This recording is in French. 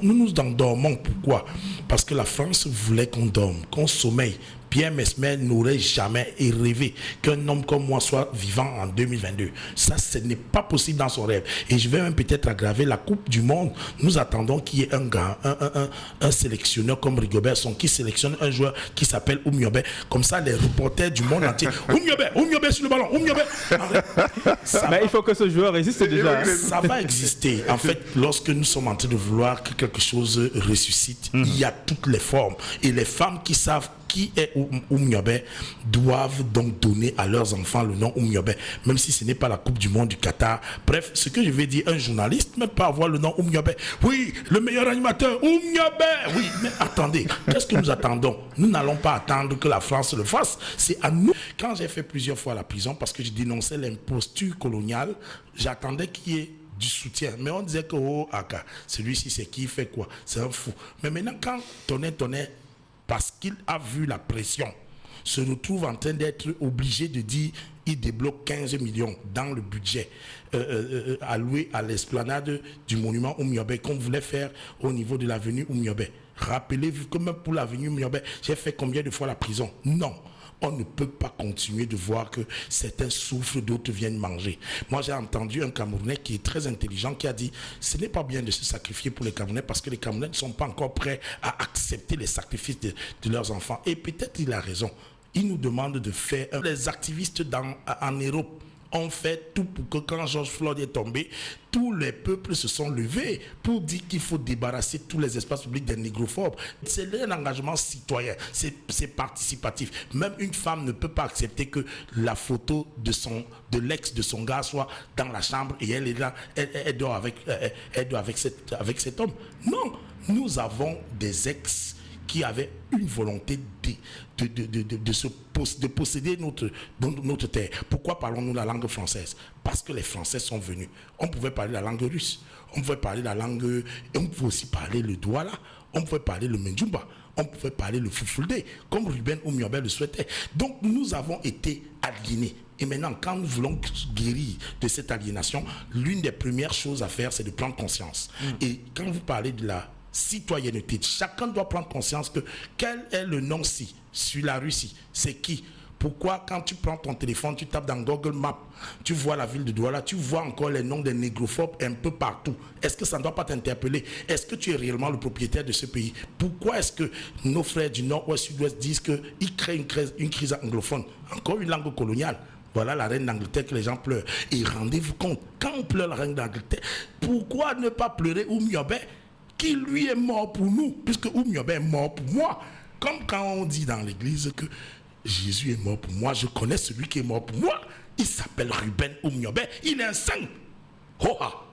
nous nous endormons. Pourquoi? Parce que la France voulait qu'on dorme, qu'on sommeille. Pierre Messmer n'aurait jamais rêvé qu'un homme comme moi soit vivant en 2022. Ça, ce n'est pas possible dans son rêve. Et je vais même peut-être aggraver la Coupe du Monde. Nous attendons qu'il y ait un gars, un sélectionneur comme Rigobert Song qui sélectionne un joueur qui s'appelle Oumyobé. Comme ça, les reporters du monde entier, Oumyobé sur le ballon, Oumyobé. Mais il faut que ce joueur existe déjà. Ça va exister. En fait, lorsque nous sommes en train de vouloir que quelque chose ressuscite, il y a toutes les formes. Et les femmes qui savent qui est Oumyobé doivent donc donner à leurs enfants le nom Oumyobé, même si ce n'est pas la Coupe du Monde du Qatar. Bref, ce que je vais dire, un journaliste ne peut pas avoir le nom Oumyobé. Oui, le meilleur animateur, Oumyobé. Oui, mais attendez, qu'est-ce que nous attendons? Nous n'allons pas attendre que la France le fasse. C'est à nous. Quand j'ai fait plusieurs fois la prison parce que je dénonçais l'imposture coloniale, j'attendais qu'il y ait du soutien. Mais on disait que, oh, Aka, celui-ci, c'est qui, il fait quoi? C'est un fou. Mais maintenant, quand Tonnet, parce qu'il a vu la pression, se retrouve en train d'être obligé de dire il débloque 15 millions dans le budget alloué à l'esplanade du monument Oumyobé qu'on voulait faire au niveau de l'avenue Oumyobé. Rappelez-vous que même pour l'avenue Oumyobé, j'ai fait combien de fois la prison? Non. On ne peut pas continuer de voir que certains souffrent, d'autres viennent manger. Moi, j'ai entendu un Camerounais qui est très intelligent qui a dit « Ce n'est pas bien de se sacrifier pour les Camerounais parce que les Camerounais ne sont pas encore prêts à accepter les sacrifices de leurs enfants. » Et peut-être il a raison. Il nous demande de faire... Les activistes en Europe ont fait tout pour que quand George Floyd est tombé, tous les peuples se sont levés pour dire qu'il faut débarrasser tous les espaces publics des négrophobes. C'est un engagement citoyen, c'est participatif. Même une femme ne peut pas accepter que la photo de l'ex de son gars soit dans la chambre et elle est là, elle dort avec cet homme. Non, nous avons des ex qui avaient une volonté de posséder notre terre. Pourquoi parlons-nous la langue française? Parce que les Français sont venus. On pouvait parler la langue russe, on pouvait parler la langue... On pouvait aussi parler le douala, on pouvait parler le Menjumba, on pouvait parler le Fulfulde, comme Ruben Oumyobé le souhaitait. Donc nous avons été aliénés. Et maintenant, quand nous voulons guérir de cette aliénation, l'une des premières choses à faire, c'est de prendre conscience. Et quand vous parlez de la citoyenneté, chacun doit prendre conscience que quel est le nom-ci sur la Russie, c'est qui? Pourquoi quand tu prends ton téléphone, tu tapes dans Google Maps, tu vois la ville de Douala, tu vois encore les noms des négrophobes un peu partout. Est-ce que ça ne doit pas t'interpeller? Est-ce que tu es réellement le propriétaire de ce pays? Pourquoi est-ce que nos frères du Nord-Ouest, Sud-Ouest disent qu'ils créent une crise anglophone? Encore une langue coloniale. Voilà la reine d'Angleterre que les gens pleurent. Et rendez-vous compte, quand on pleure la reine d'Angleterre, pourquoi ne pas pleurer Oumyobé qui lui est mort pour nous, puisque Oumyobé est mort pour moi. Comme quand on dit dans l'église que Jésus est mort pour moi, je connais celui qui est mort pour moi. Il s'appelle Ruben Oumyobé, il est un saint. Ho-ha.